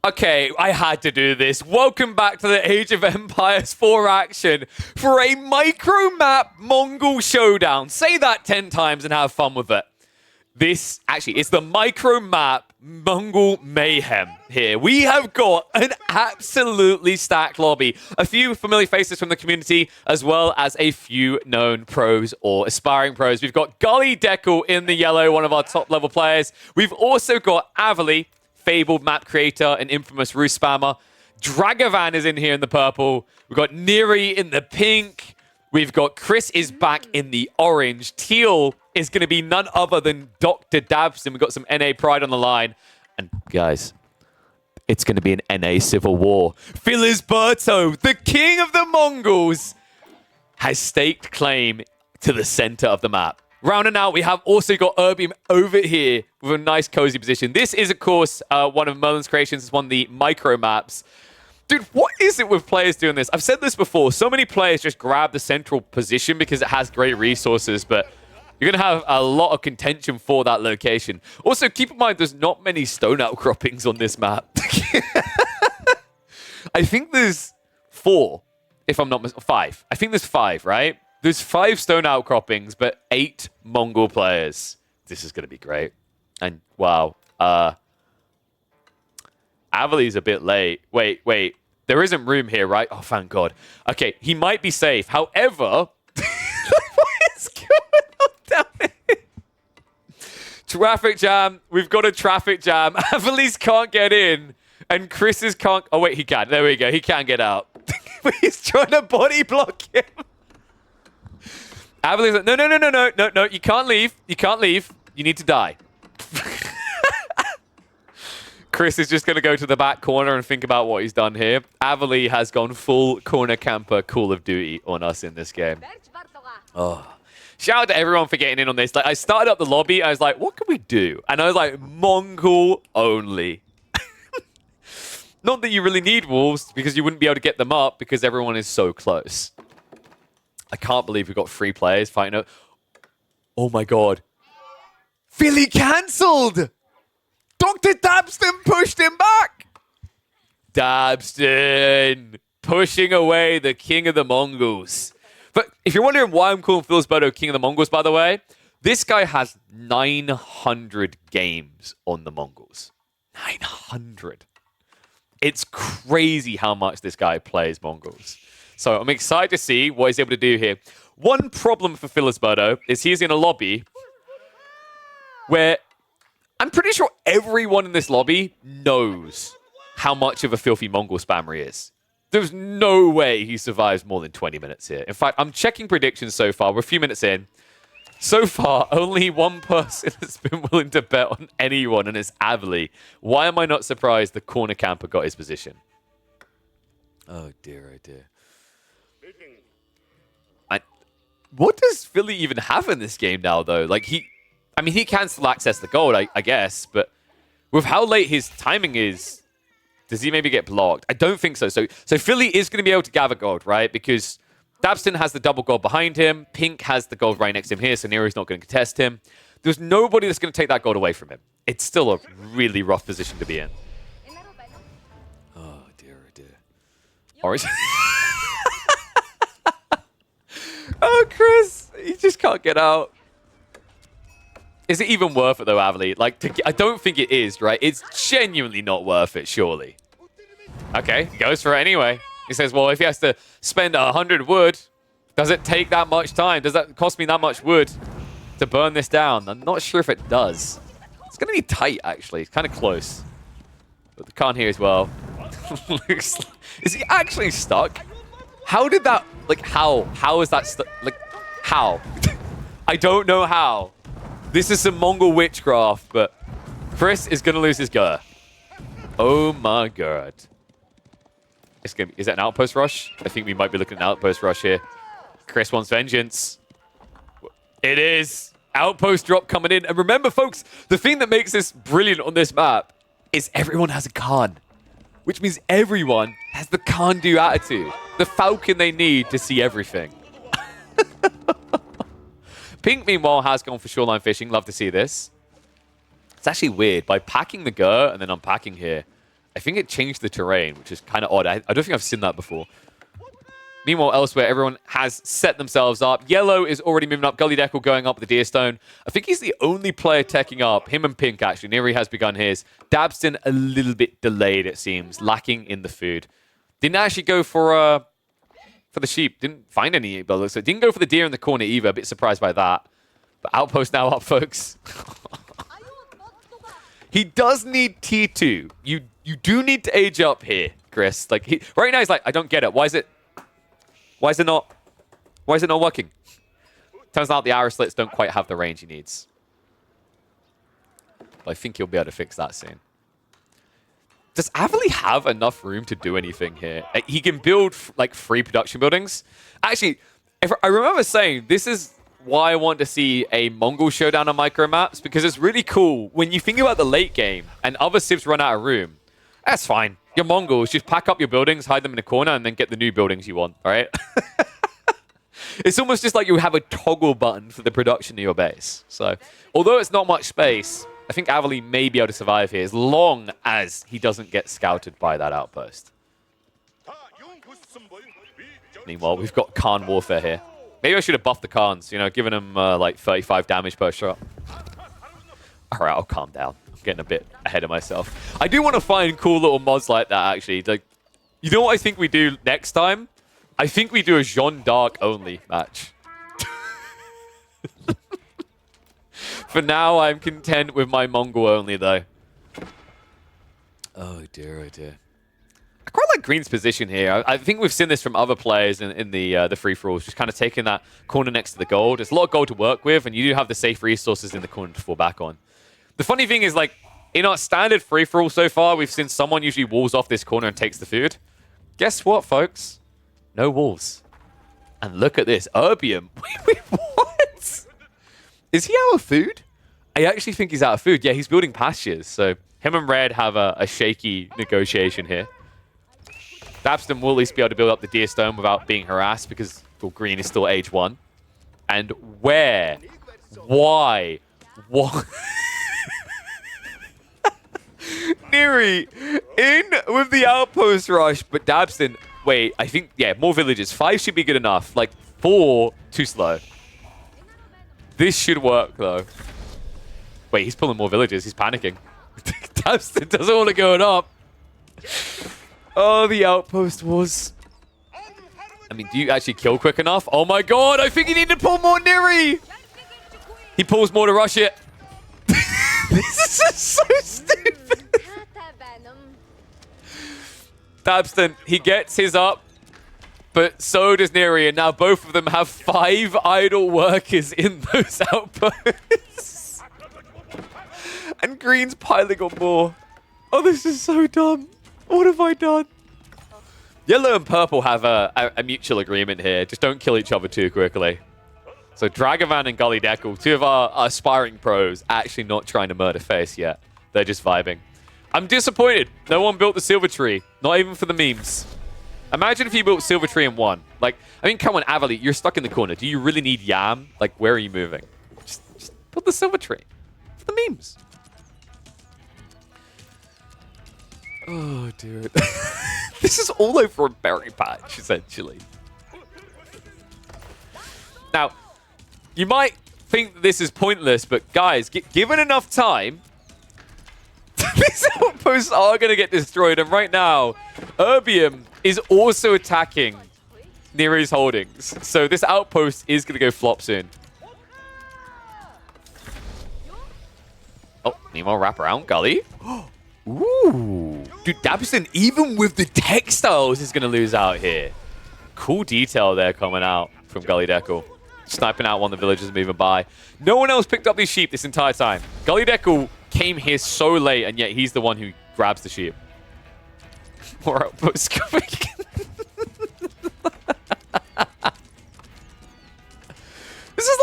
Okay, I had to do this. Welcome back to the Age of Empires 4 action for a micro-map Mongol showdown. Say that 10 times and have fun with it. This, actually, it's the micro-map Mongol Mayhem here. We have got an absolutely stacked lobby. A few familiar faces from the community, as well as a few known pros or aspiring pros. We've got Gully Deckle in the yellow, one of our top-level players. We've also got Avali, fabled map creator and infamous roost spammer. Dragavan is in here in the purple. We've got Neri in the pink. We've got Chris is back in the orange. Teal is going to be none other than Dr. Dabston. We've got some NA pride on the line. And guys, it's going to be an NA civil war. Filisberto, the king of the Mongols, has staked claim to the center of the map. Rounding out, we have also got Erbium over here with a nice cozy position. This is, of course, one of Merlin's creations. It's one of the micro maps. Dude, what is it with players doing this? I've said this before. So many players just grab the central position because it has great resources, but you're going to have a lot of contention for that location. Also, keep in mind, there's not many stone outcroppings on this map. I think there's 4, if I'm not mistaken. 5. I think there's 5, right? There's 5 stone outcroppings, but 8 Mongol players. This is going to be great. And, wow. Avali's a bit late. Wait. There isn't room here, right? Oh, thank God. Okay, he might be safe. However, what is going on down here? Traffic jam. We've got a traffic jam. Avali's can't get in. And Chris's can't... Oh, wait, he can. There we go. He can get out. He's trying to body block him. Avali's like, no, you can't leave. You can't leave. You need to die. Chris is just going to go to the back corner and think about what he's done here. Avali has gone full corner camper Call of Duty on us in this game. Oh. Shout out to everyone for getting in on this. Like, I started up the lobby. I was like, what can we do? And I was like, Mongol only. Not that you really need wolves, because you wouldn't be able to get them up because everyone is so close. I can't believe we've got 3 players fighting. Oh my God. Philly cancelled! Dr. Dabston pushed him back! Dabston pushing away the king of the Mongols. But if you're wondering why I'm calling Filisberto king of the Mongols, by the way, this guy has 900 games on the Mongols. 900. It's crazy how much this guy plays Mongols. So I'm excited to see what he's able to do here. One problem for Filisberto is he's in a lobby where I'm pretty sure everyone in this lobby knows how much of a filthy Mongol spammer he is. There's no way he survives more than 20 minutes here. In fact, I'm checking predictions so far. We're a few minutes in. So far, only one person has been willing to bet on anyone, and it's Avali. Why am I not surprised the corner camper got his position? Oh, dear, oh, dear. What does Philly even have in this game now, though? Like, he can still access the gold, I guess, but with how late his timing is, does he maybe get blocked? I don't think so. So Philly is going to be able to gather gold, right? Because Dabston has the double gold behind him. Pink has the gold right next to him here, so Nero's not going to contest him. There's nobody that's going to take that gold away from him. It's still a really rough position to be in. Oh, dear, oh, dear. Orange. Oh, Chris, he just can't get out. Is it even worth it, though, Avali? Like, I don't think it is, right? It's genuinely not worth it, surely. Okay, he goes for it anyway. He says, well, if he has to spend 100 wood, does it take that much time? Does that cost me that much wood to burn this down? I'm not sure if it does. It's going to be tight, actually. It's kind of close. But the Khan here as well. Is he actually stuck? How did that... Like, how? How is that stuck? Like, how? I don't know how. This is some Mongol witchcraft, but Chris is going to lose his gur. Oh, my God. Is that an outpost rush? I think we might be looking at an outpost rush here. Chris wants vengeance. It is. Outpost drop coming in. And remember, folks, the thing that makes this brilliant on this map is everyone has a Khan. Which means everyone has the can-do attitude. The falcon they need to see everything. Pink, meanwhile, has gone for shoreline fishing. Love to see this. It's actually weird. By packing the Gur and then unpacking here, I think it changed the terrain, which is kind of odd. I don't think I've seen that before. Meanwhile, elsewhere, everyone has set themselves up. Yellow is already moving up. Gully Deckle going up with the Deerstone. I think he's the only player teching up. Him and Pink, actually. Neri has begun his. Dabston, a little bit delayed, it seems. Lacking in the food. Didn't actually go for the sheep. Didn't find any, but looks like. Didn't go for the deer in the corner either. A bit surprised by that. But Outpost now up, folks. He does need T2. You do need to age up here, Chris. Like right now, he's like, I don't get it. Why is it not working? Turns out the arrow slits don't quite have the range he needs. But I think he'll be able to fix that soon. Does Avali have enough room to do anything here? He can build like 3 production buildings. Actually, if I remember saying this is why I want to see a Mongol showdown on micro maps, because it's really cool when you think about the late game and other civs run out of room. That's fine. You're Mongols. Just pack up your buildings, hide them in a corner, and then get the new buildings you want, all right? It's almost just like you have a toggle button for the production of your base. So, although it's not much space, I think Avali may be able to survive here as long as he doesn't get scouted by that outpost. Meanwhile, we've got Khan Warfare here. Maybe I should have buffed the Khans, giving him like 35 damage per shot. All right, I'll calm down. I'm getting a bit ahead of myself. I do want to find cool little mods like that, actually. Like, you know what I think we do next time? I think we do a Jeanne D'Arc only match. For now, I'm content with my Mongol only, though. Oh, dear, oh, dear. I quite like Green's position here. I think we've seen this from other players in the free-for-alls, just kind of taking that corner next to the gold. There's a lot of gold to work with, and you do have the safe resources in the corner to fall back on. The funny thing is, like, in our standard free-for-all so far, we've seen someone usually walls off this corner and takes the food. Guess what, folks? No walls. And look at this. Erbium. Wait, what? Is he out of food? I actually think he's out of food. Yeah, he's building pastures. So him and Red have a shaky negotiation here. Dabston will at least be able to build up the Deerstone without being harassed because Green is still age 1. And where? Why? What? Neri in with the outpost rush, but Dabston, wait, I think, yeah, more villages. 5 should be good enough. Like, 4, too slow. This should work, though. Wait, he's pulling more villages. He's panicking. Dabston doesn't want to go up. Oh, the outpost was... I mean, do you actually kill quick enough? Oh my god, I think you need to pull more Neri! He pulls more to rush it. This is just so stupid. Dabston, he gets his up, but so does Neri, and now both of them have 5 idle workers in those outposts. And Green's piling on more. Oh, this is so dumb. What have I done? Yellow and purple have a mutual agreement here. Just don't kill each other too quickly. So Dragovan and Gully Deckle, 2 of our aspiring pros, actually not trying to murder face yet. They're just vibing. I'm disappointed. No one built the silver tree. Not even for the memes. Imagine if you built silver tree in 1. Like, I mean, come on, Avali, you're stuck in the corner. Do you really need Yam? Like, where are you moving? Just build the silver tree. For the memes. Oh, dude. This is all over a berry patch, essentially. Now, you might think that this is pointless, but guys, given enough time, these outposts are going to get destroyed. And right now, Erbium is also attacking Neri's holdings. So this outpost is going to go flop soon. Oh, meanwhile, wrap around Gully. Ooh. Dude, Dabston, even with the textiles, is going to lose out here. Cool detail there coming out from Gully Deckle. Sniping out one of the villagers moving by. No one else picked up these sheep this entire time. Gully Deckle came here so late, and yet he's the one who grabs the sheep. More outposts coming. This is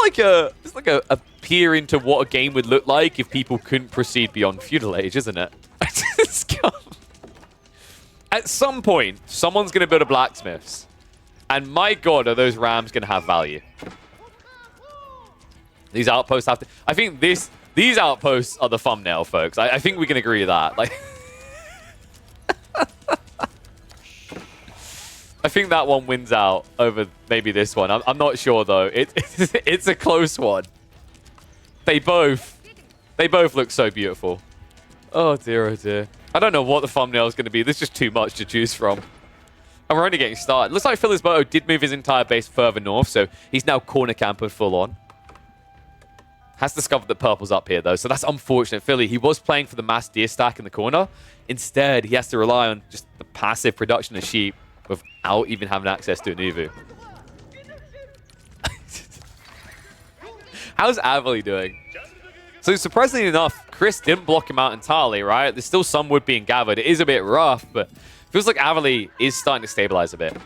like a peer into what a game would look like if people couldn't proceed beyond feudal age, isn't it? At some point, someone's going to build a blacksmith's. And my god, are those rams going to have value. These outposts have to... I think these outposts are the thumbnail, folks. I think we can agree with that. Like, think that one wins out over maybe this one. I'm not sure, though. It's a close one. They both look so beautiful. Oh, dear, oh, dear. I don't know what the thumbnail is going to be. There's just too much to choose from. And we're only getting started. Looks like Philisberto did move his entire base further north, so he's now corner camper full on. Has discovered that purple's up here, though, so that's unfortunate. Philly, he was playing for the mass deer stack in the corner. Instead, he has to rely on just the passive production of sheep without even having access to an Uvu. How's Avali doing? So surprisingly enough, Chris didn't block him out entirely, right? There's still some wood being gathered. It is a bit rough, but feels like Avali is starting to stabilize a bit.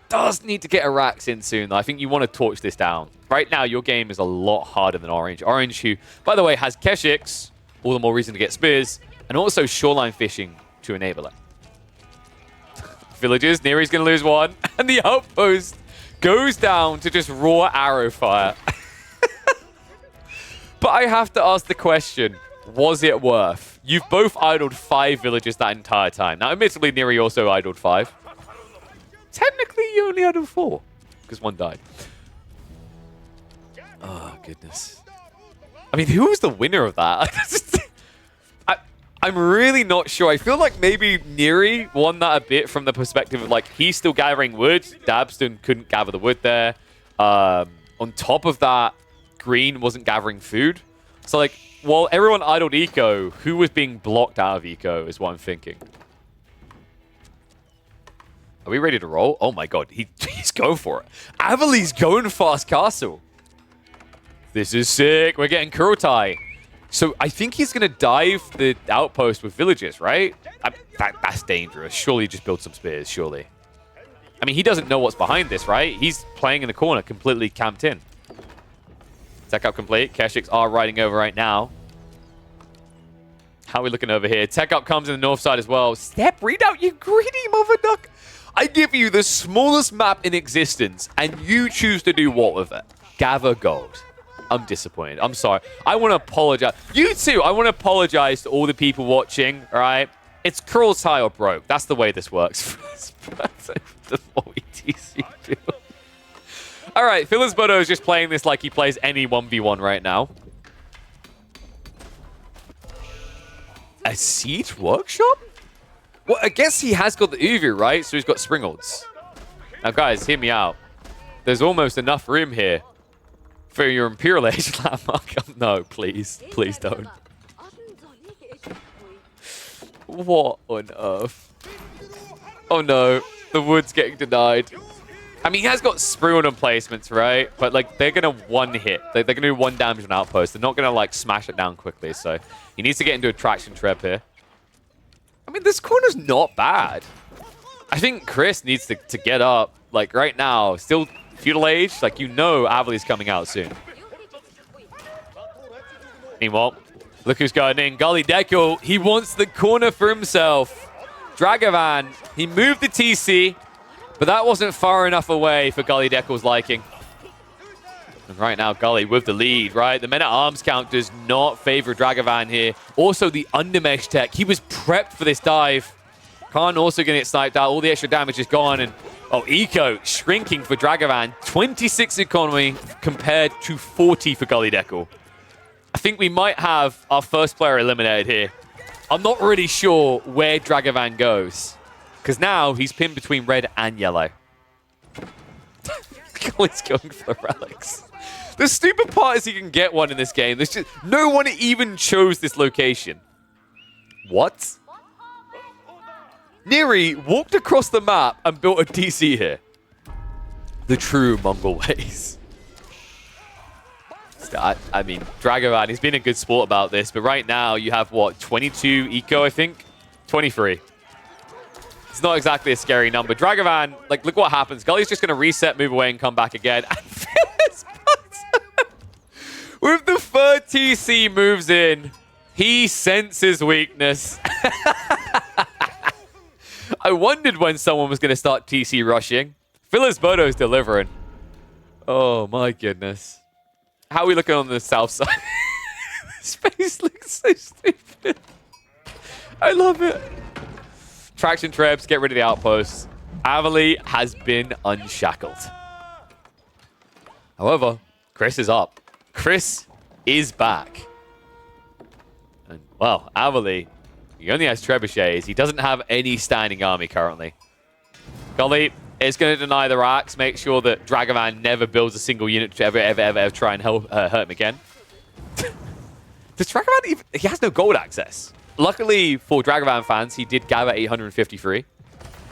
Does need to get a Rax in soon, though. I think you want to torch this down. Right now, your game is a lot harder than Orange. Orange, who, by the way, has Keshiks, all the more reason to get spears, and also shoreline fishing to enable it. Villagers, Neri's going to lose one, and the outpost goes down to just raw arrow fire. But I have to ask the question, was it worth? You've both idled 5 villagers that entire time. Now, admittedly, Neri also idled 5. Technically, you only idled 4, because 1 died. Oh, goodness. I mean, who was the winner of that? I'm really not sure. I feel like maybe Neri won that a bit from the perspective of, like, he's still gathering wood. Dabston couldn't gather the wood there. On top of that, Green wasn't gathering food. So, like, while everyone idled eco, who was being blocked out of eco is what I'm thinking. Are we ready to roll? Oh my god, he's going for it. Avali's going fast castle. This is sick. We're getting Kurotai. So I think he's going to dive the outpost with villagers, right? That's dangerous. Surely just build some spears, surely. I mean, he doesn't know what's behind this, right? He's playing in the corner, completely camped in. Tech up complete. Keshiks are riding over right now. How are we looking over here? Tech up comes in the north side as well. Step readout, you greedy mother duck. I give you the smallest map in existence, and you choose to do what with it? Gather gold. I'm disappointed. I'm sorry. I want to apologize. You too. I want to apologize to all the people watching, all right? It's Kurotai or broke. That's the way this works. The more we TC do. All right, Philisberto is just playing this like he plays any 1v1 right now. A siege workshop? Well, I guess he has got the Uvu, right? So he's got Springolds. Now, guys, hear me out. There's almost enough room here for your Imperial Age landmark. No, please. Please don't. What on earth? Oh, no. The wood's getting denied. I mean, he has got Springald emplacements, right? But, like, they're going to one-hit. They're going to do 1 damage on outpost. They're not going to, like, smash it down quickly. So he needs to get into a traction trap here. I mean, this corner's not bad. I think Chris needs to get up. Like, right now, still feudal age. Like, you know Avali's coming out soon. Meanwhile, look who's going in. Gully Dekel, he wants the corner for himself. Dragavan, he moved the TC, but that wasn't far enough away for Gully Dekel's liking. And right now, Gully with the lead, right? The men-at-arms count does not favor Dragavan here. Also, the undermesh tech. He was prepped for this dive. Khan also going to get sniped out. All the extra damage is gone. And, oh, eco shrinking for Dragavan. 26 economy compared to 40 for Gully Dekel. I think we might have our first player eliminated here. I'm not really sure where Dragavan goes. Because now he's pinned between red and yellow. Gully's going for the relics. The stupid part is he can get one in this game. There's just no one even chose this location. What? Neri walked across the map and built a DC here. The true Mongol ways. I mean, Dragavan, he's been a good sport about this, but right now you have, what, 22 eco, I think? 23. It's not exactly a scary number. Dragavan, like, look what happens. Gully's just going to reset, move away, and come back again. With the third TC moves in, he senses weakness. I wondered when someone was going to start TC rushing. Philisberto's delivering. Oh, my goodness. How are we looking on the south side? This face looks so stupid. I love it. Traction traps, get rid of the outposts. Avali has been unshackled. However, Chris is up. Chris is back. And, well, Avali, he only has trebuchets. He doesn't have any standing army currently. Gully is going to deny the racks, make sure that Dragovan never builds a single unit to ever try and hurt him again. Does Dragovan even... He has no gold access. Luckily for Dragovan fans, he did gather 853.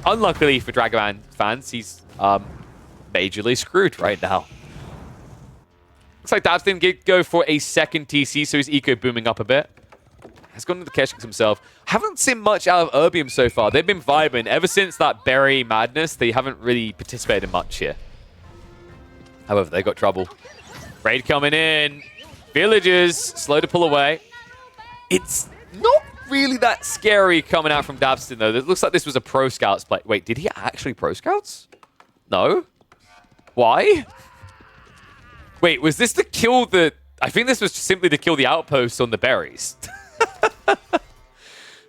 Unluckily for Dragovan fans, he's majorly screwed right now. Looks like Dabs didn't go for a second TC, so he's eco booming up a bit. Has gone to the Keshkiks himself. Haven't seen much out of Erbium so far. They've been vibing. Ever since that berry madness, they haven't really participated much here. However, they got trouble. Raid coming in. Villagers slow to pull away. It's not really that scary coming out from Dabston, though. It looks like this was a Pro Scouts play. Wait, did he actually Pro Scouts? No? Why? Wait, was this to kill the... I think this was simply to kill the outposts on the berries.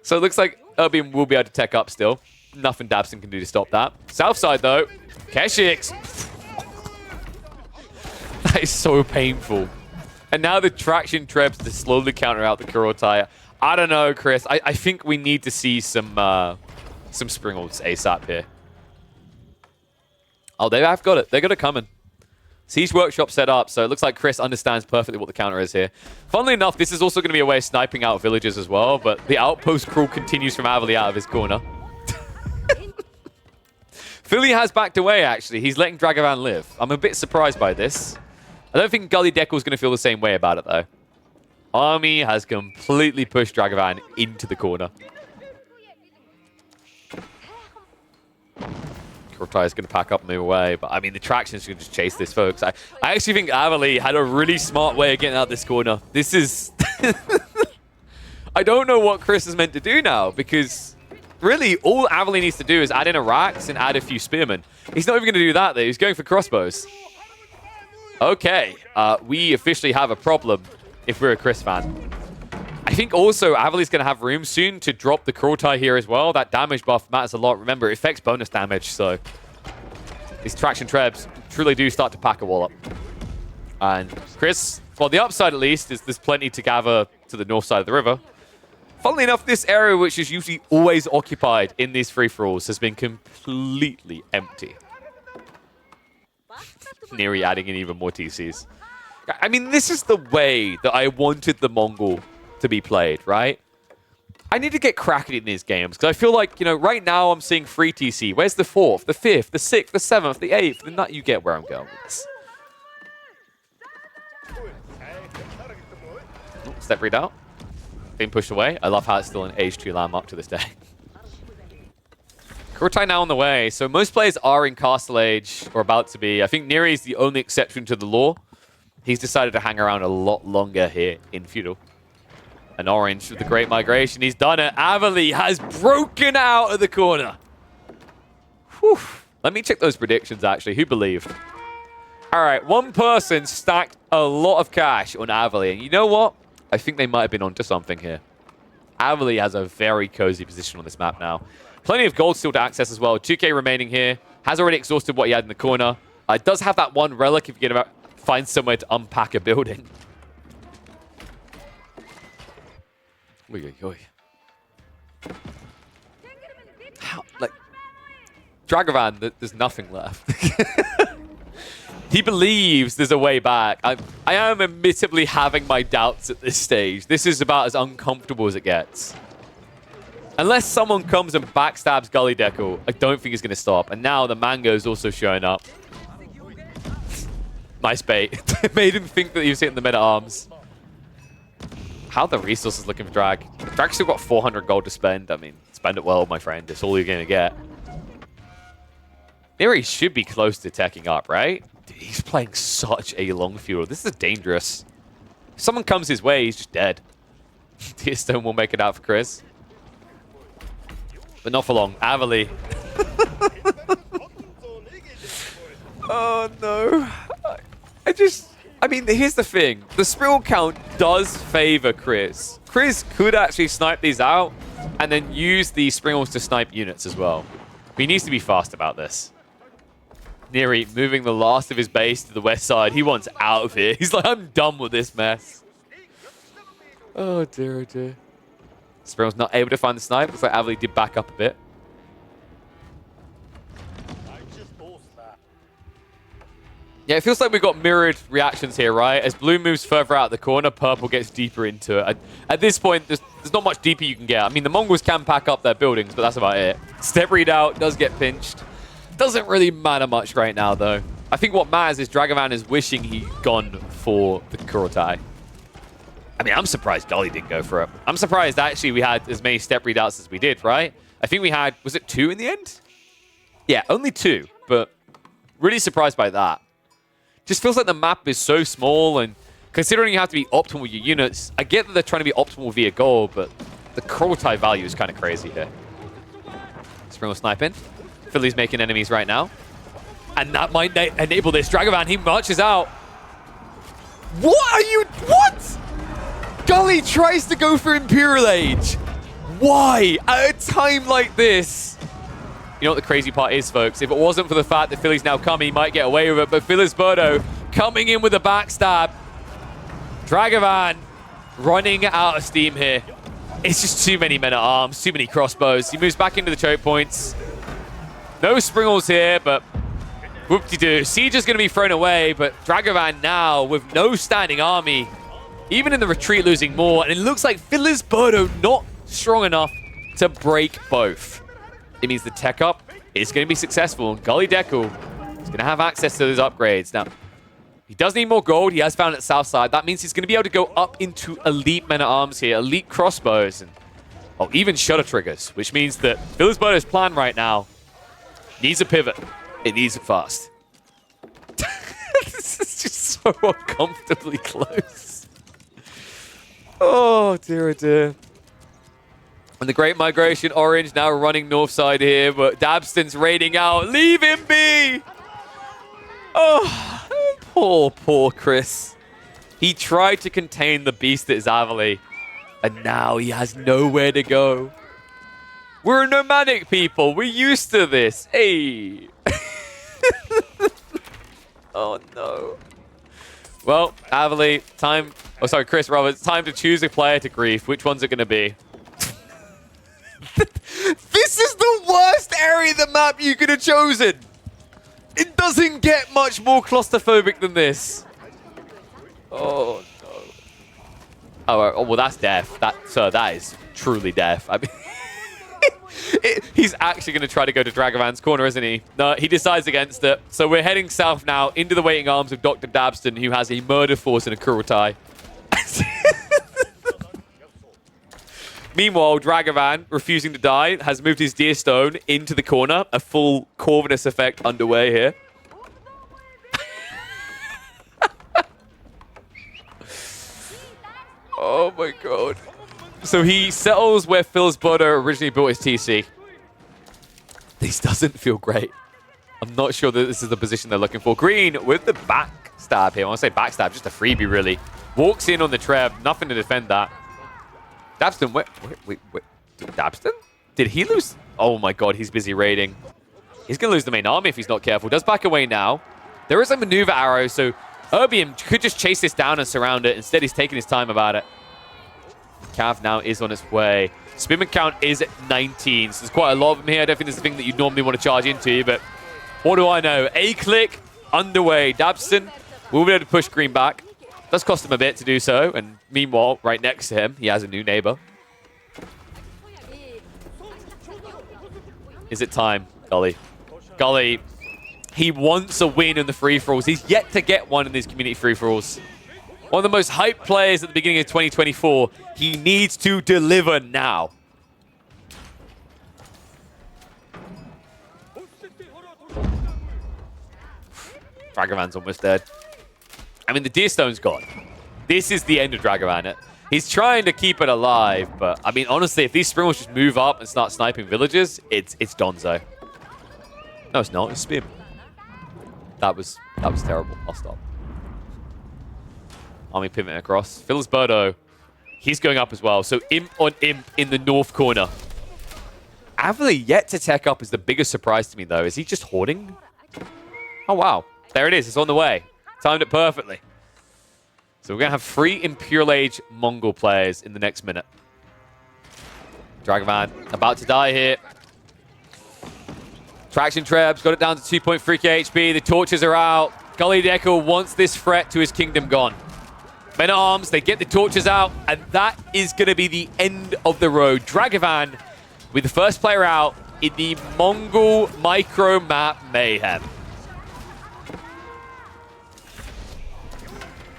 So it looks like Erbium will be able to tech up still. Nothing Dabston can do to stop that. South side, though. Keshiks. That is so painful. And now the traction trebs to slowly counter out the Kurotai. I don't know, Chris. I think we need to see some Springles ASAP here. Oh, they have got it. They got it coming. Siege Workshop set up, so it looks like Chris understands perfectly what the counter is here. Funnily enough, this is also going to be a way of sniping out villagers as well, but the outpost crawl continues from Avali out of his corner. Philly has backed away, actually. He's letting Dragovan live. I'm a bit surprised by this. I don't think Gully Deckel's going to feel the same way about it, though. Army has completely pushed Dragovan into the corner. Kurotai is going to pack up and move away, but I mean, the traction's going to just chase this, folks. I actually think Avali had a really smart way of getting out this corner. This is... I don't know what Chris is meant to do now, because really, all Avali needs to do is add in a Rax and add a few Spearmen. He's not even going to do that, though. He's going for crossbows. Okay, we officially have a problem if we're a Chris fan. I think also Avali's going to have room soon to drop the Kurotai here as well. That damage buff matters a lot. Remember, it affects bonus damage, so these traction trebs truly do start to pack a wallop. And Chris, well, the upside at least is there's plenty to gather to the north side of the river. Funnily enough, this area, which is usually always occupied in these free-for-alls, has been completely empty. Neri adding in even more TCs. I mean, this is the way that I wanted the Mongol to be played, right? I need to get cracking in these games, because I feel like, you know, right now I'm seeing free TC. Where's the 4th, the 5th, the 6th, the 7th, the 8th? And that you get where I'm going with this. Oh, step read out. Being pushed away. I love how it's still an age 2 landmark to this day. Kurotai now on the way. So most players are in Castle Age, or about to be. I think Neri is the only exception to the law. He's decided to hang around a lot longer here in Feudal. An orange with the Great Migration. He's done it. Avali has broken out of the corner. Whew. Let me check those predictions, actually. Who believed? All right, one person stacked a lot of cash on Avali. And you know what? I think they might have been onto something here. Avali has a very cozy position on this map now. Plenty of gold still to access as well. 2k remaining here. Has already exhausted what he had in the corner. It does have that one relic if you can find somewhere to unpack a building. Oy, oy, oy. How, like, Dragovan, there's nothing left. He believes there's a way back. I am admittedly having my doubts at this stage. This is about as uncomfortable as it gets. Unless someone comes and backstabs Gully Deckel, I don't think he's going to stop. And now the Mango's also showing up. Nice bait. Made him think that he was hitting the meta-arms. How are the resources looking for Drag? Drag's still got 400 gold to spend. I mean, spend it well, my friend. It's all you're going to get. Neri should be close to teching up, right? Dude, he's playing such a long feudal. This is dangerous. If someone comes his way, he's just dead. Tearstone will make it out for Chris. But not for long. Avali. Oh, no. I mean, here's the thing. The Sprill count does favor Chris. Chris could actually snipe these out and then use the Springles to snipe units as well. But he needs to be fast about this. Neri moving the last of his base to the west side. He wants out of here. He's like, I'm done with this mess. Oh dear, oh dear. Spiral's not able to find the snipe. Looks like Avali did back up a bit. Yeah, it feels like we've got mirrored reactions here, right? As blue moves further out the corner, purple gets deeper into it. At this point, there's not much deeper you can get. I mean, the Mongols can pack up their buildings, but that's about it. Step read out, does get pinched. Doesn't really matter much right now, though. I think what matters is Dragovan is wishing he'd gone for the Kurotai. I mean, I'm surprised Dolly didn't go for it. I'm surprised, actually, we had as many step readouts as we did, right? I think we had, was it 2 in the end? Yeah, only 2, but really surprised by that. Just feels like the map is so small, and considering you have to be optimal with your units, I get that they're trying to be optimal via goal, but the Kurotai value is kind of crazy here. Spring will snipe in. Philly's making enemies right now. And that might enable this. Dragovan, he marches out. What are you... What? Gully tries to go for Imperial Age. Why? At a time like this? You know what the crazy part is, folks? If it wasn't for the fact that Philly's now coming, he might get away with it. But Philisberto coming in with a backstab. Dragovan running out of steam here. It's just too many men-at-arms, too many crossbows. He moves back into the choke points. No Springles here, but whoop-de-doo. Siege is going to be thrown away, but Dragovan now with no standing army. Even in the retreat, losing more. And it looks like Philisberto not strong enough to break both. It means the tech up is going to be successful. And Gully Deku is going to have access to those upgrades. Now, he does need more gold. He has found it south side. That means he's going to be able to go up into elite men-at-arms here, elite crossbows, and even shutter triggers, which means that Philisberto's plan right now needs a pivot. It needs it fast. This is just so uncomfortably close. Oh, dear, oh dear. And the Great Migration Orange now running north side here, but Dabston's raiding out. Leave him be! Oh, poor Chris. He tried to contain the beast that is Avali, and now he has nowhere to go. We're a nomadic people. We're used to this. Hey. Oh, no. Well, Avali, time... Oh, sorry, Chris, rather. It's time to choose a player to grief. Which one's it going to be? This is the worst area of the map you could have chosen. It doesn't get much more claustrophobic than this. Oh, no. Oh, well, that's death. Sir, that is truly death. I mean... He's actually going to try to go to Dragovan's corner, isn't he? No, he decides against it. So we're heading south now into the waiting arms of Dr. Dabston, who has a murder force and a Kurotai. Meanwhile, Dragovan, refusing to die, has moved his Deer Stone into the corner. A full Corvinus effect underway here. Oh my god. So he settles where Philisberto originally built his TC. This doesn't feel great. I'm not sure that this is the position they're looking for. Green with the backstab here. I want to say backstab, just a freebie really. Walks in on the Treb, nothing to defend that. Dabston, wait. Dabston? Did he lose? Oh my god, he's busy raiding. He's going to lose the main army if he's not careful. Does back away now. There is a maneuver arrow, so Erbium could just chase this down and surround it. Instead, he's taking his time about it. Cav now is on its way. Spearman count is at 19, so there's quite a lot of them here. I don't think there's a thing that you'd normally want to charge into, but what do I know? A-click underway. Dabston will be able to push Green back. Does cost him a bit to do so, and meanwhile, right next to him, he has a new neighbor. Is it time, Gully? Gully, he wants a win in the free-for-alls. He's yet to get one in these community free-for-alls. One of the most hyped players at the beginning of 2024. He needs to deliver now. Dragovan's almost dead. I mean, the Deer Stone's gone. This is the end of Dragovan. He's trying to keep it alive, but I mean, honestly, if these Springwalls just move up and start sniping villages, it's Donzo. No, it's not. It's Spearman. That was terrible. I'll stop. Army pivoting across. Philisberto, he's going up as well. So Imp on Imp in the north corner. Avali yet to tech up is the biggest surprise to me, though. Is he just hoarding? Oh, wow. There it is. It's on the way. Timed it perfectly. So we're going to have 3 Imperial Age Mongol players in the next minute. Dragoman about to die here. Traction Trebs got it down to 2.3k HP. The torches are out. Gully Decker wants this threat to his kingdom gone. Men at Arms, they get the torches out, and that is going to be the end of the road. Dragovan with the first player out in the Mongol micro map Mayhem.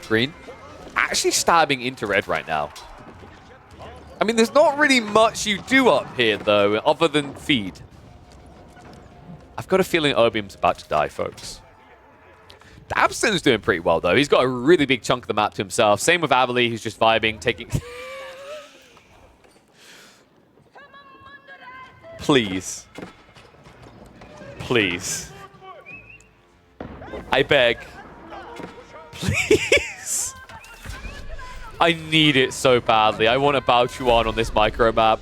Green actually stabbing into red right now. I mean, there's not really much you do up here, though, other than feed. I've got a feeling Obium's about to die, folks. Dabson's doing pretty well, though. He's got a really big chunk of the map to himself. Same with Avali, who's just vibing, taking... Please. Please. I beg. Please. I need it so badly. I want to bow Chuan on this micro map.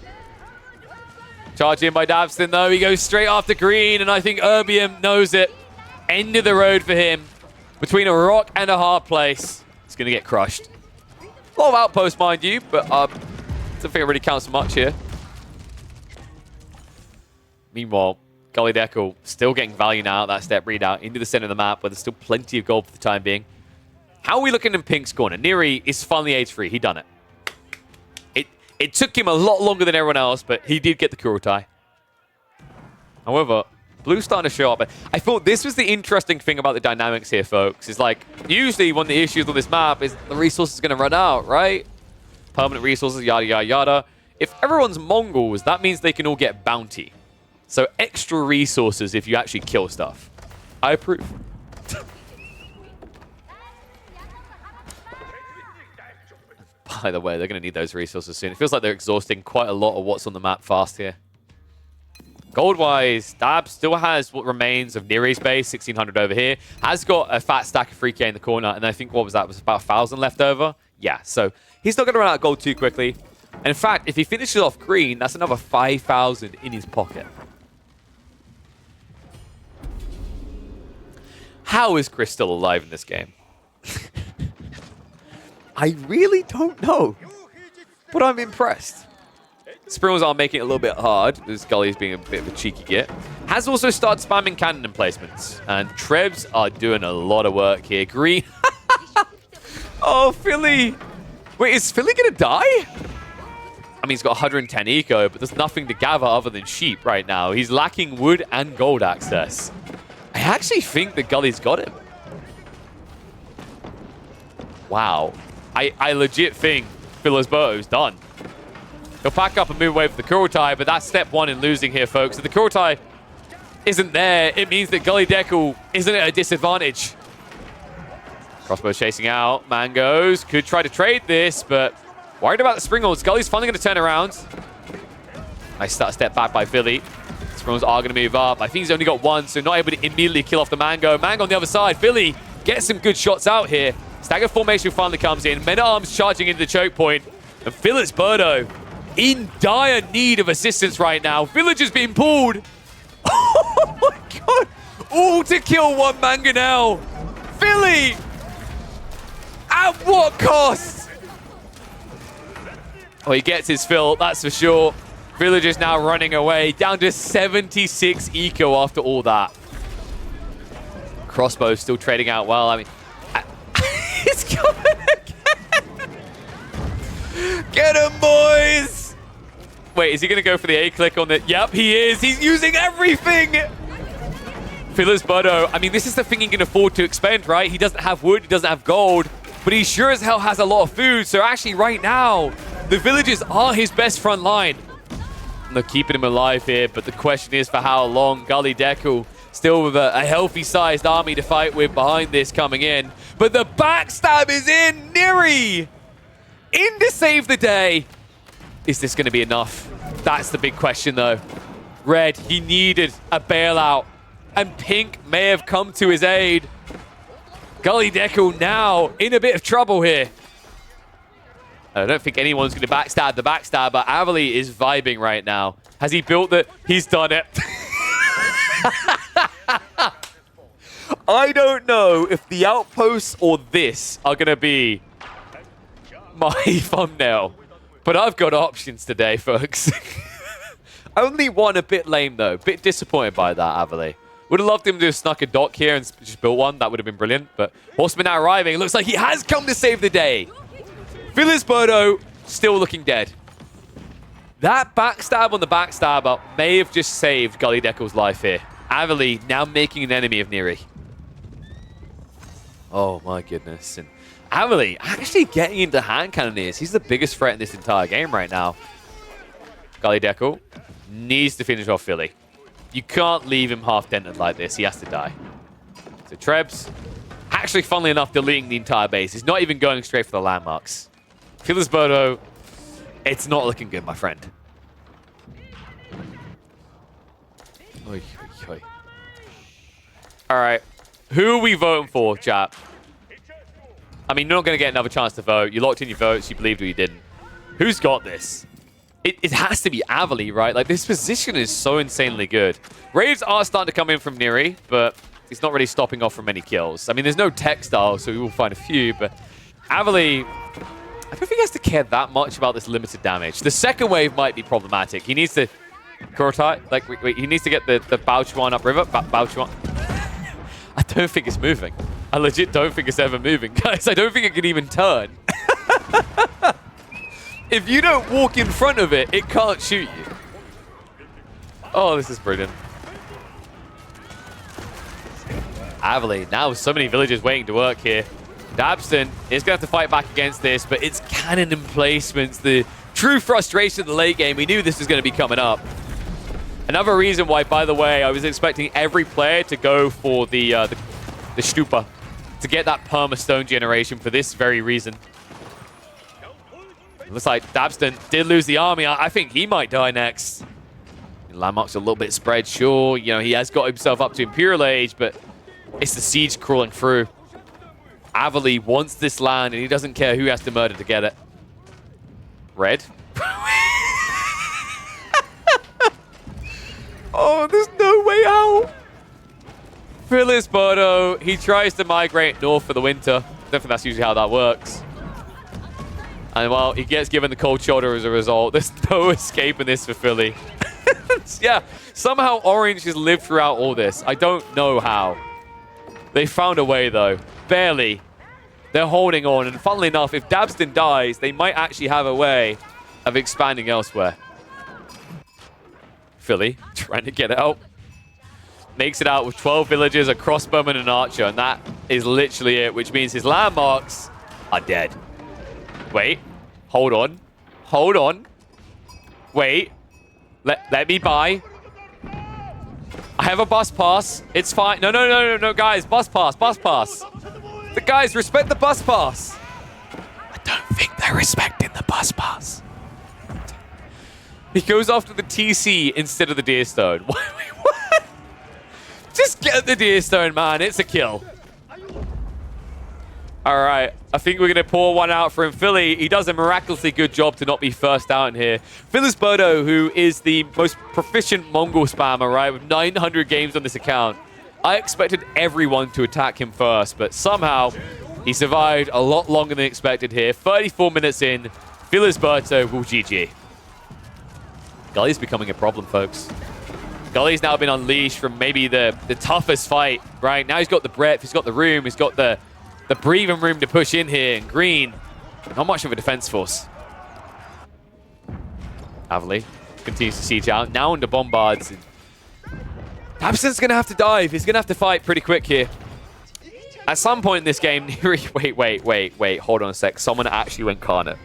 Charge in by Davston, though. He goes straight after green, and I think Erbium knows it. End of the road for him. Between a rock and a hard place. It's going to get crushed. A lot of outposts, mind you, but I don't think it really counts much here. Meanwhile, Gully Deckle still getting value now. That step readout into the center of the map, where there's still plenty of gold for the time being. How are we looking in Pink's corner? Neri is finally age free. He done it. It took him a lot longer than everyone else, but he did get the Kurotai. However, Blue's starting to show up. I thought this was the interesting thing about the dynamics here, folks. Is like, usually one of the issues on this map is the resources are going to run out, right? Permanent resources, yada, yada, yada. If everyone's Mongols, that means they can all get bounty. So extra resources if you actually kill stuff. I approve. By the way, they're going to need those resources soon. It feels like they're exhausting quite a lot of what's on the map fast here. Gold-wise, Dab still has what remains of Neri's base, 1,600 over here. Has got a fat stack of 3k in the corner, and I think, what was that? Was about 1,000 left over? Yeah, so he's not going to run out of gold too quickly. And in fact, if he finishes off green, that's another 5,000 in his pocket. How is Chris still alive in this game? I really don't know, but I'm impressed. Sprills are making it a little bit hard. This Gully's being a bit of a cheeky git. Has also started spamming cannon emplacements. And Trebs are doing a lot of work here. Green. Oh, Philly. Wait, is Philly going to die? I mean, he's got 110 eco, but there's nothing to gather other than sheep right now. He's lacking wood and gold access. I actually think that Gully's got him. Wow. I legit think Philisberto's done. He'll pack up and move away from the Kurotai, but that's step one in losing here, folks. If the Kurotai isn't there, it means that Gully Deckle isn't at a disadvantage. Crossbow's chasing out. Mangoes could try to trade this, but worried about the Springholds. Gully's finally going to turn around. Nice step back by Philly. Springholds are going to move up. I think he's only got one, so not able to immediately kill off the Mango. Mango on the other side. Philly gets some good shots out here. Stagger formation finally comes in. Men-at-Arms charging into the choke point. And Philisberto in dire need of assistance right now. Villagers being pulled. Oh my god. All to kill one Mangonel. Philly. At what cost? Oh, he gets his fill, that's for sure. Villagers now running away. Down to 76 eco after all that. Crossbow still trading out well. I mean, he's coming again. Get him, boys. Wait, is he going to go for the A-click on the... Yep, he is. He's using everything. Philisberto, I mean, this is the thing he can afford to expend, right? He doesn't have wood, he doesn't have gold, but he sure as hell has a lot of food. So actually, right now, the villagers are his best front line. And they're keeping him alive here, but the question is for how long. Gully Deckle still with a healthy-sized army to fight with behind this coming in. But the backstab is in. Neri in to save the day. Is this going to be enough? That's the big question, though. Red, he needed a bailout. And Pink may have come to his aid. Gully Deckle now in a bit of trouble here. I don't think anyone's going to backstab the backstabber. Avali is vibing right now. Has he built it? He's done it. I don't know if the outposts or this are going to be my thumbnail. But I've got options today, folks. Only one a bit lame, though. Bit disappointed by that, Avali. Would have loved him to have snuck a dock here and just built one. That would have been brilliant. But Horseman now arriving. It looks like he has come to save the day. Filisberto still looking dead. That backstab on the backstabber may have just saved Gully Deckel's life here. Avali now making an enemy of Neri. Oh my goodness. And Avali actually getting into hand cannoneers. He's the biggest threat in this entire game right now. Gully Deckel needs to finish off Philly. You can't leave him half-dented like this. He has to die. So Trebs, actually, funnily enough, deleting the entire base. He's not even going straight for the landmarks. Filisberto, it's not looking good, my friend. Oy, oy, oy. All right. Who are we voting for, chap? I mean, you're not going to get another chance to vote. You locked in your votes. You believed or you didn't. Who's got this? It has to be Avali, right? Like, this position is so insanely good. Raids are starting to come in from Neri, but he's not really stopping off from any kills. I mean, there's no textile, so we will find a few, but Avali, I don't think he has to care that much about this limited damage. The second wave might be problematic. He needs to... wait, he needs to get the Baochuan upriver. Baochuan. I don't think it's moving. I legit don't think it's ever moving. Guys, I don't think it can even turn. If you don't walk in front of it, it can't shoot you. Oh, this is brilliant. Avali, now so many villagers waiting to work here. Dabston is going to have to fight back against this, but it's cannon emplacements, the true frustration of the late game. We knew this was going to be coming up. Another reason why, by the way, I was expecting every player to go for the Stupa, to get that perma-stone generation for this very reason. It looks like Dabston did lose the army. I think he might die next. Landmark's a little bit spread, sure. You know, he has got himself up to Imperial Age, but it's the siege crawling through. Avali wants this land, and he doesn't care who has to murder to get it. Red. Oh, there's no way out. Filisberto, he tries to migrate north for the winter. I don't think that's usually how that works. And, well, he gets given the cold shoulder as a result. There's no escaping this for Philly. Yeah, somehow Orange has lived throughout all this. I don't know how. They found a way, though. Barely. They're holding on. And funnily enough, if Dabston dies, they might actually have a way of expanding elsewhere. Philly trying to get out. Makes it out with 12 villagers, a crossbowman, and an archer. And that is literally it, which means his landmarks are dead. Wait. Hold on. Hold on. Wait. Let me buy. I have a bus pass. It's fine. No, guys. Bus pass. Bus pass. The guys, respect the bus pass. I don't think they're respecting the bus pass. He goes after the TC instead of the Deerstone. What? Just get the Deerstone, man. It's a kill. All right. I think we're going to pour one out for him. Philly, he does a miraculously good job to not be first out in here. Filisberto, who is the most proficient Mongol spammer, right, with 900 games on this account. I expected everyone to attack him first, but somehow he survived a lot longer than expected here. 34 minutes in, Filisberto will GG. Gully's becoming a problem, folks. Gully's now been unleashed from maybe the toughest fight, right? Now he's got the breadth, he's got the room, he's got the breathing room to push in here. And Green, not much of a defense force. Avali continues to siege out. Now under bombards. Dabston's going to have to dive. He's going to have to fight pretty quick here. At some point in this game, Neri... Wait. Hold on a sec. Someone actually went Carnot.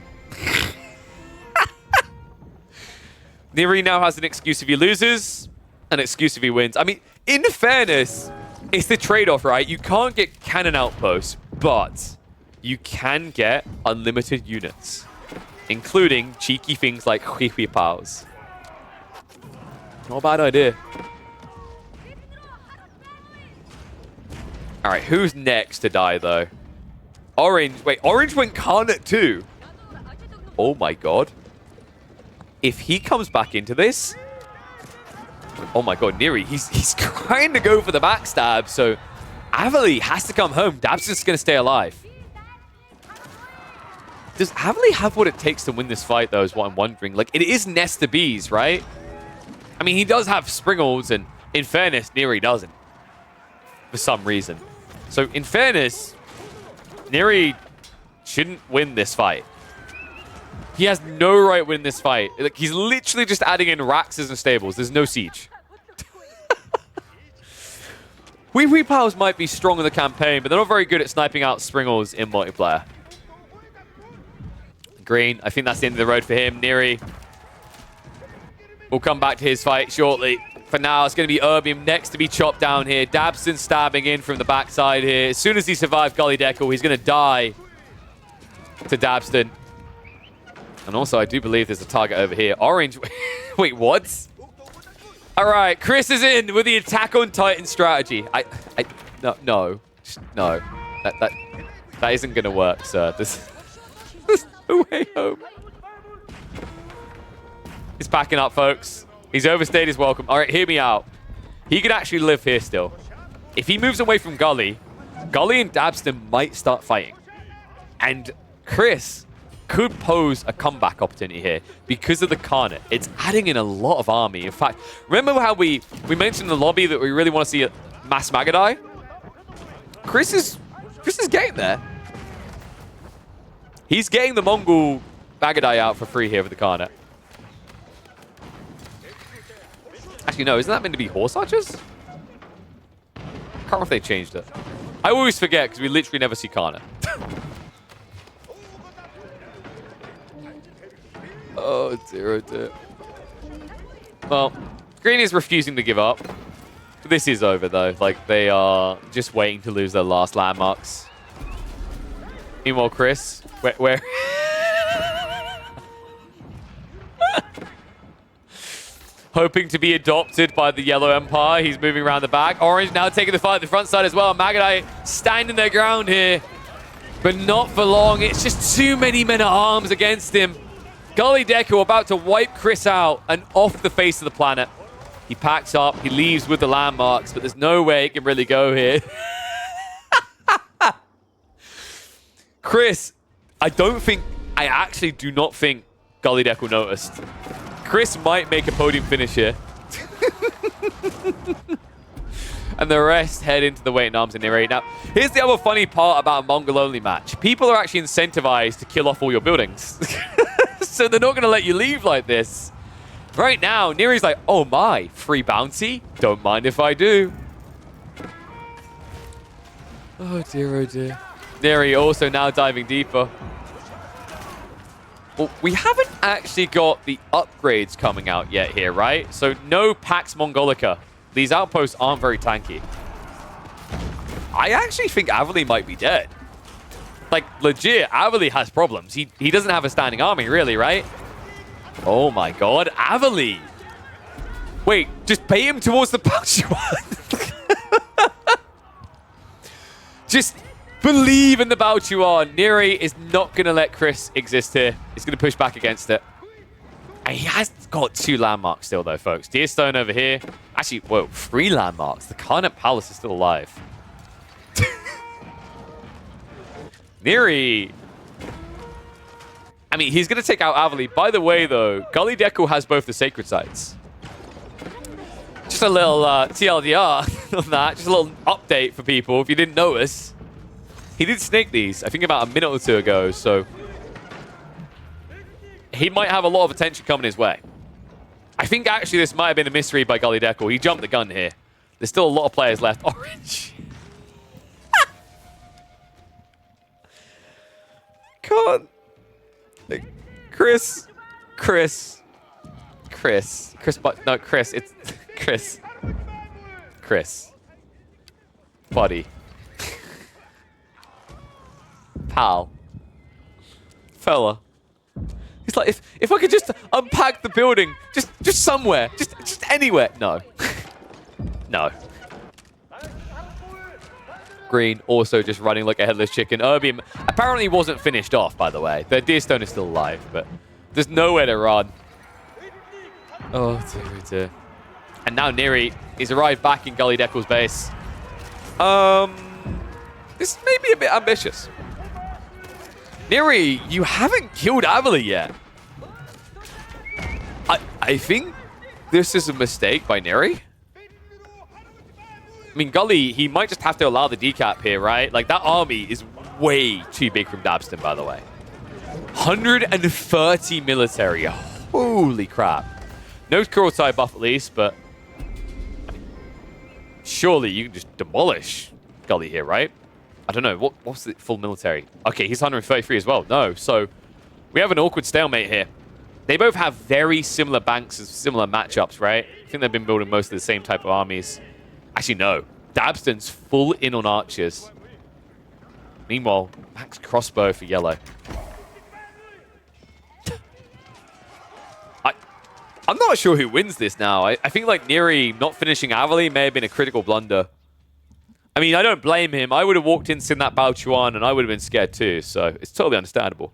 Neri now has an excuse if he loses, an excuse if he wins. I mean, in fairness, it's the trade-off, right? You can't get cannon outposts, but you can get unlimited units, including cheeky things like Hui Paos. Not a bad idea. All right, who's next to die, though? Orange. Wait, Orange went Carnot too. Oh my god. If he comes back into this... Oh my god, Neri, he's trying to go for the backstab, so Avali has to come home. Dab's just going to stay alive. Does Avali have what it takes to win this fight, though, is what I'm wondering. Like, it is Nesta Bees, right? I mean, he does have Springles, and in fairness, Neri doesn't. For some reason. So, in fairness, Neri shouldn't win this fight. He has no right winning this fight. Like, he's literally just adding in Raxes and Stables. There's no siege. Wee Pals might be strong in the campaign, but they're not very good at sniping out Springles in multiplayer. Green, I think that's the end of the road for him. Neri will come back to his fight shortly. For now, it's going to be Erbium next to be chopped down here. Dabson stabbing in from the backside here. As soon as he survives Gully Deckle, he's going to die to Dabston. And also, I do believe there's a target over here. Orange. Wait, what? All right, Chris is in with the attack on Titan strategy. No. That isn't going to work, sir. There's no way home. He's packing up, folks. He's overstayed his welcome. All right, hear me out. He could actually live here still. If he moves away from Gully, Gully and Dabston might start fighting. And Chris could pose a comeback opportunity here because of the Khanate. It's adding in a lot of army. In fact, remember how we mentioned in the lobby that we really want to see a mass Magadai? Chris is getting there. He's getting the Mongol Magadai out for free here with the Khanate. Actually, no, isn't that meant to be horse archers? I can't remember if they changed it. I always forget because we literally never see Khanate. Oh, dear. Well, Green is refusing to give up. This is over, though. Like, they are just waiting to lose their last landmarks. Meanwhile, Chris, where? Hoping to be adopted by the Yellow Empire. He's moving around the back. Orange now taking the fight at the front side as well. Magadai standing their ground here, but not for long. It's just too many men-at-arms against him. Gully Deckle about to wipe Chris out and off the face of the planet. He packs up, he leaves with the landmarks, but there's no way he can really go here. Chris, I actually do not think Gully Deckle noticed. Chris might make a podium finish here. And the rest head into the Waiting Arms in Neri. Now, here's the other funny part about a Mongol-only match. People are actually incentivized to kill off all your buildings. So they're not going to let you leave like this. Right now, Neri's like, oh my, free bounty? Don't mind if I do. Oh dear, oh dear. Neri also now diving deeper. Well, we haven't actually got the upgrades coming out yet here, right? So no Pax Mongolica. These outposts aren't very tanky. I actually think Avali might be dead. Like, legit, Avali has problems. He doesn't have a standing army, really, right? Oh my god, Avali! Wait, just pay him towards the Baochuan. Just believe in the Baochuan. Neri is not going to let Chris exist here. He's going to push back against it. And he has got 2 landmarks still, though, folks. Deerstone over here. Actually, whoa, 3 landmarks. The Khanate Palace is still alive. Neri. I mean, he's going to take out Avali. By the way, though, Gully Deckle has both the sacred sites. Just a little TLDR on that. Just a little update for people, if you didn't notice. He did snake these, I think about a minute or 2 ago, so he might have a lot of attention coming his way. I think actually this might have been a mystery by Gully Deckle. He jumped the gun here. There's still a lot of players left. Orange. God. Chris. No, Chris. It's Chris. Buddy. Pal. Fella. He's like, if I could just unpack the building, just somewhere, just anywhere. No. No. green, also just running like a headless chicken. Erbium apparently wasn't finished off, by the way. The Deerstone is still alive, but there's nowhere to run. Oh, dear, dear. And now Neri is arrived back in Gully Deckel's base. This may be a bit ambitious. Neri, you haven't killed Avali yet. I think this is a mistake by Neri. I mean, Gully, he might just have to allow the decap here, right? Like, that army is way too big from Dabston, by the way. 130 military. Holy crap. No Kurultai buff at least, but surely you can just demolish Gully here, right? I don't know. What's the full military? Okay, he's 133 as well. No, so we have an awkward stalemate here. They both have very similar banks and similar matchups, right? I think they've been building mostly the same type of armies. Actually, no. Dabston's full in on archers. Meanwhile, max crossbow for yellow. I'm not sure who wins this now. I think like Neri not finishing Avali may have been a critical blunder. I mean, I don't blame him. I would have walked in, seen that Bao Chuan, and I would have been scared too. So it's totally understandable.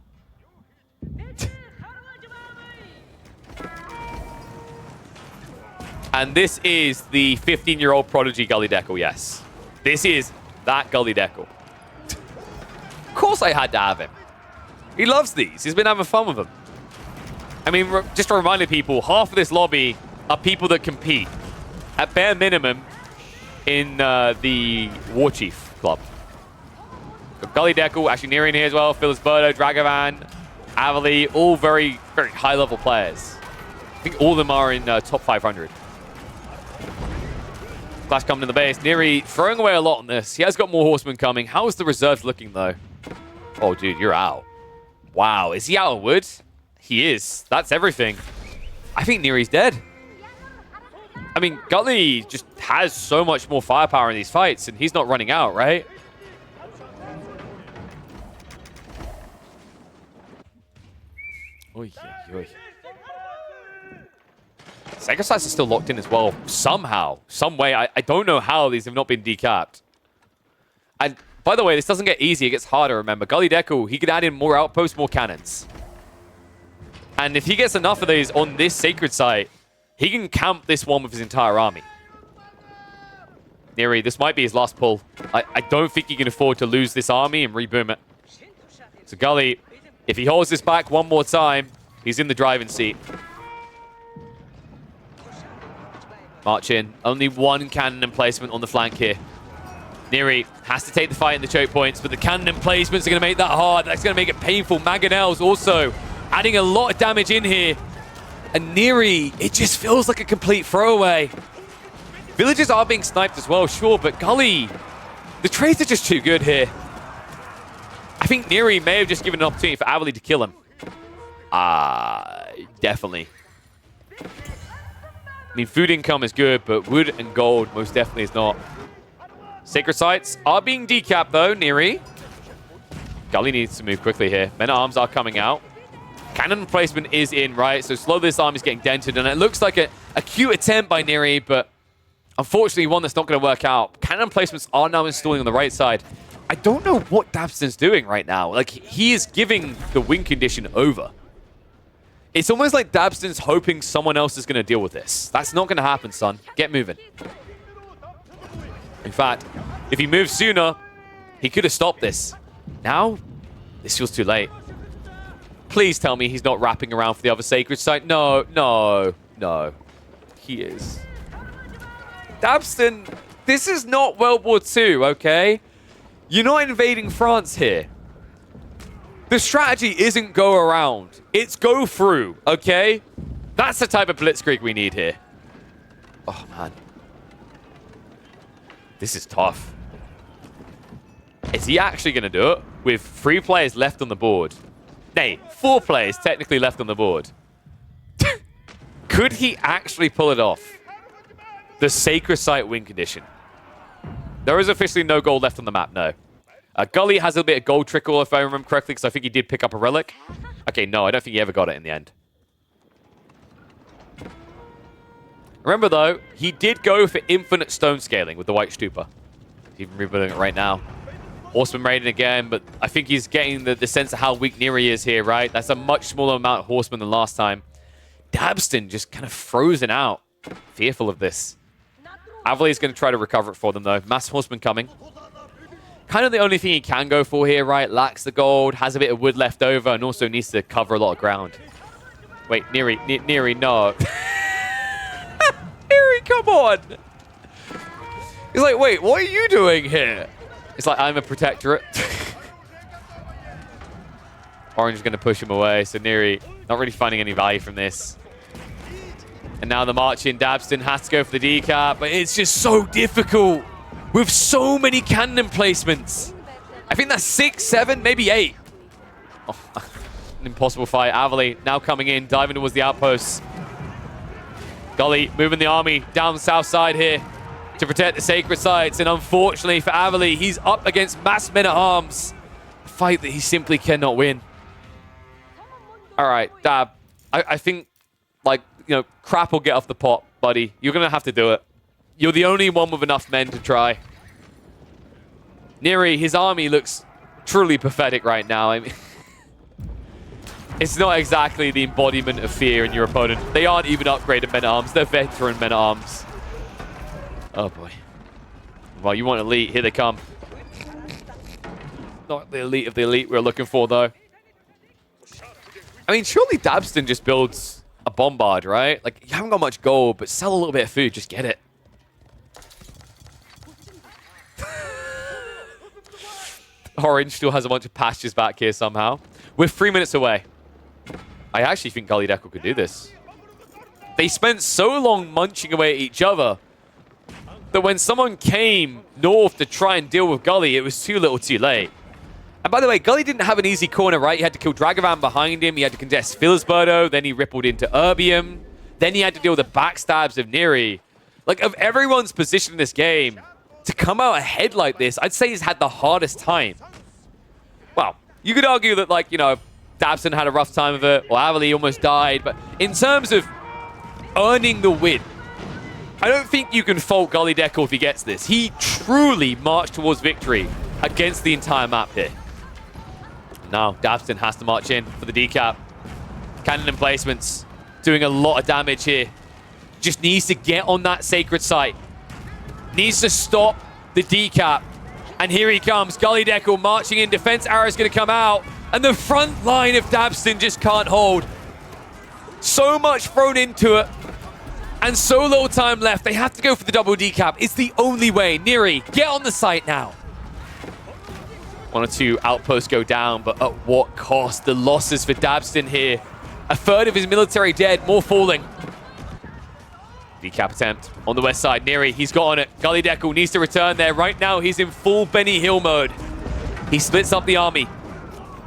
And this is the 15-year-old prodigy Gully Deckel, yes. This is that Gully Deckel. Of course I had to have him. He loves these. He's been having fun with them. I mean, just to remind people, half of this lobby are people that compete at bare minimum in the War Chief Club. Got Gully Deckel, actually near in here as well. Phyllis Birdo, Dragavan, Avali, all very, very high-level players. I think all of them are in top 500. Clash coming in the base. Neri throwing away a lot on this. He has got more horsemen coming. How is the reserves looking, though? Oh, dude, you're out. Wow, is he out of wood? He is. That's everything. I think Neri's dead. I mean, Gully just has so much more firepower in these fights, and he's not running out, right? Oy, oy, oy. Sacred Sites are still locked in as well. Somehow, some way. I don't know how these have not been decapped. And by the way, this doesn't get easy. It gets harder, remember. Gully Deckel, he could add in more outposts, more cannons. And if he gets enough of these on this Sacred Site, he can camp this one with his entire army. Neri, this might be his last pull. I don't think he can afford to lose this army and reboom it. So Gully, if he holds this back one more time, he's in the driving seat. March in. Only one cannon emplacement on the flank here. Neri has to take the fight in the choke points, but the cannon emplacements are going to make that hard. That's going to make it painful. Mangonels also adding a lot of damage in here. And Neri, it just feels like a complete throwaway. Villages are being sniped as well, sure, but Gully, the trades are just too good here. I think Neri may have just given an opportunity for Avali to kill him. Definitely. I mean, food income is good, but wood and gold most definitely is not. Sacred Sites are being decapped, though, Neri. Gully needs to move quickly here. Men-at-Arms are coming out. Cannon placement is in, right? So slowly this army's getting dented, and it looks like a cute attempt by Neri, but unfortunately one that's not going to work out. Cannon placements are now installing on the right side. I don't know what Dabston's doing right now. Like, he is giving the win condition over. It's almost like Dabston's hoping someone else is going to deal with this. That's not going to happen, son. Get moving. In fact, if he moved sooner, he could have stopped this. Now, this feels too late. Please tell me he's not wrapping around for the other Sacred Site. No, no, no. He is. Dabston, this is not World War II, okay? You're not invading France here. The strategy isn't go around. It's go through, okay? That's the type of blitzkrieg we need here. Oh, man. This is tough. Is he actually going to do it with 3 players left on the board? Nay, 4 players technically left on the board. Could he actually pull it off? The Sacred Site win condition. There is officially no gold left on the map, no. Gully has a bit of gold trickle, if I remember correctly, because I think he did pick up a relic. Okay, no, I don't think he ever got it in the end. Remember, though, he did go for infinite stone scaling with the White Stupa. Even rebuilding it right now. Horseman raiding again, but I think he's getting the sense of how weak Neri is here, right? That's a much smaller amount of horsemen than last time. Dabston just kind of frozen out. Fearful of this. Avali going to try to recover it for them, though. Mass horseman coming. Kind of the only thing he can go for here, right? Lacks the gold, has a bit of wood left over, and also needs to cover a lot of ground. Wait, Neri, no. Neri, come on! He's like, wait, what are you doing here? It's like, I'm a protectorate. Orange is going to push him away, so Neri not really finding any value from this. And now the march in. Dabston has to go for the decap, but it's just so difficult with so many cannon emplacements. I think that's 6, 7, maybe 8. Oh, an impossible fight. Avali now coming in, diving towards the outposts. Gully moving the army down the south side here to protect the sacred sites. And unfortunately for Avali, he's up against mass men-at-arms. A fight that he simply cannot win. All right, Dab. I think, like, you know, crap will get off the pot, buddy. You're going to have to do it. You're the only one with enough men to try. Neri, his army looks truly pathetic right now. I mean, it's not exactly the embodiment of fear in your opponent. They aren't even upgraded men-at-arms. They're veteran men-at-arms. Oh, boy. Well, you want elite. Here they come. Not the elite of the elite we're looking for, though. I mean, surely Dabston just builds a bombard, right? Like, you haven't got much gold, but sell a little bit of food. Just get it. Orange still has a bunch of pastures back here somehow. We're 3 minutes away. I actually think Gully Deckle could do this. They spent so long munching away at each other that when someone came north to try and deal with Gully, it was too little too late. And by the way, Gully didn't have an easy corner, right? He had to kill Dragavan behind him. He had to contest Filsberdo. Then he rippled into Erbium. Then he had to deal with the backstabs of Neri. Like, of everyone's position in this game, to come out ahead like this, I'd say he's had the hardest time. Well, you could argue that, like, you know, Dabston had a rough time of it, or Avali almost died, but in terms of earning the win, I don't think you can fault Gully Deckle if he gets this. He truly marched towards victory against the entire map here. Now, Dabston has to march in for the decap. Cannon emplacements, doing a lot of damage here. Just needs to get on that sacred site. Needs to stop the decap. And here he comes, Gully Deckle marching in. Defense arrow's going to come out. And the front line of Dabston just can't hold. So much thrown into it. And so little time left. They have to go for the double decap. It's the only way. Neri, get on the site now. 1 or 2 outposts go down, but at what cost? The losses for Dabston here. A third of his military dead, more falling. Decap attempt on the west side. Neri, he's got on it. Gully Deckle needs to return there. Right now, he's in full Benny Hill mode. He splits up the army.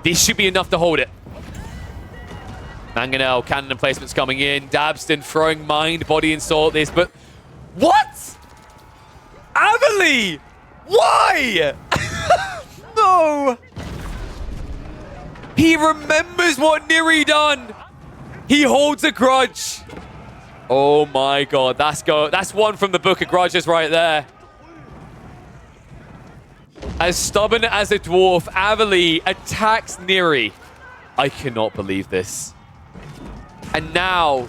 This should be enough to hold it. Mangonel, cannon emplacements coming in. Dabston throwing mind, body, and soul at this, but... What? Avali! Why? No! He remembers what Neri done. He holds a grudge. Oh my god, that's one from the Book of Grudges right there. As stubborn as a dwarf, Avali attacks Neri. I cannot believe this. And now,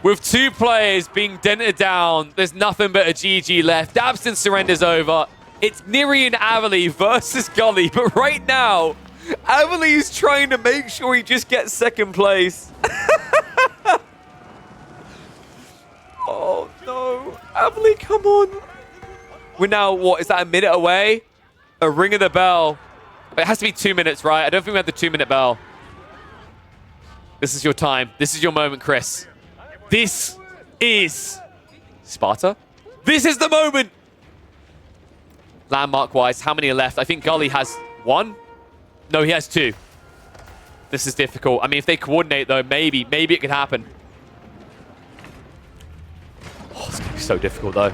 with 2 players being dented down, there's nothing but a GG left. Dabston surrenders over. It's Neri and Avali versus Gully, but right now, Avali is trying to make sure he just gets second place. Oh no, Avali, come on. We're now, what, is that a minute away? A ring of the bell. It has to be 2 minutes, right? I don't think we have the 2-minute bell. This is your time. This is your moment, Chris. This is Sparta. This is the moment. Landmark-wise, how many are left? I think Gully has 1. No, he has 2. This is difficult. I mean, if they coordinate, though, maybe it could happen. Oh, it's going to be so difficult, though.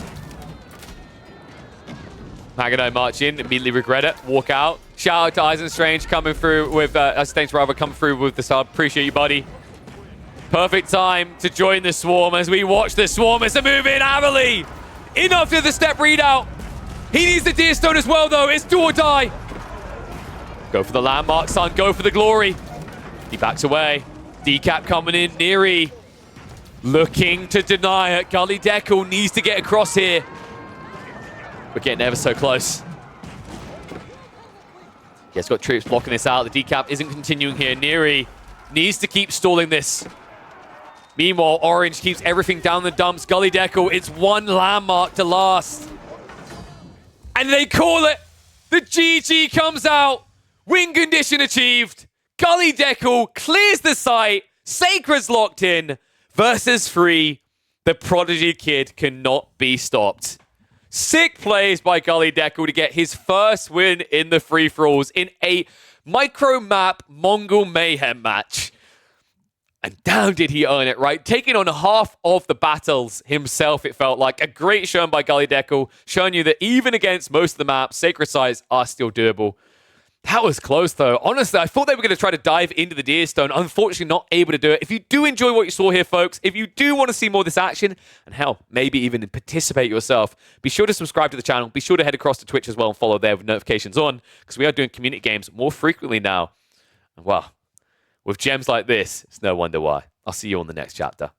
Magano march in, immediately regret it, walk out. Shout out to Eisenstrange coming through with, coming through with the sub. Appreciate you, buddy. Perfect time to join the Swarm as we watch the Swarm as they move in. Avali in after the step readout. He needs the Deer Stone as well, though. It's do or die. Go for the landmark, son. Go for the glory. He backs away. Decap coming in. Neri looking to deny it. Gully Deckle needs to get across here. We're getting ever so close. He's got troops blocking this out. The decap isn't continuing here. Neri needs to keep stalling this. Meanwhile, Orange keeps everything down the dumps. Gully Deckle, it's one landmark to last. And they call it. The GG comes out. Win condition achieved. Gully Deckle clears the site. Sacred's locked in. Versus 3. The Prodigy Kid cannot be stopped. Sick plays by Gully Deckle to get his first win in the free-for-alls in a micro-map Mongol Mayhem match. And damn did he earn it, right? Taking on half of the battles himself, it felt like. A great showing by Gully Deckle, showing you that even against most of the maps, sacred sites are still doable. That was close, though. Honestly, I thought they were going to try to dive into the Deer Stone. Unfortunately, not able to do it. If you do enjoy what you saw here, folks, if you do want to see more of this action, and hell, maybe even participate yourself, be sure to subscribe to the channel. Be sure to head across to Twitch as well and follow there with notifications on, because we are doing community games more frequently now. And well, with gems like this, it's no wonder why. I'll see you on the next chapter.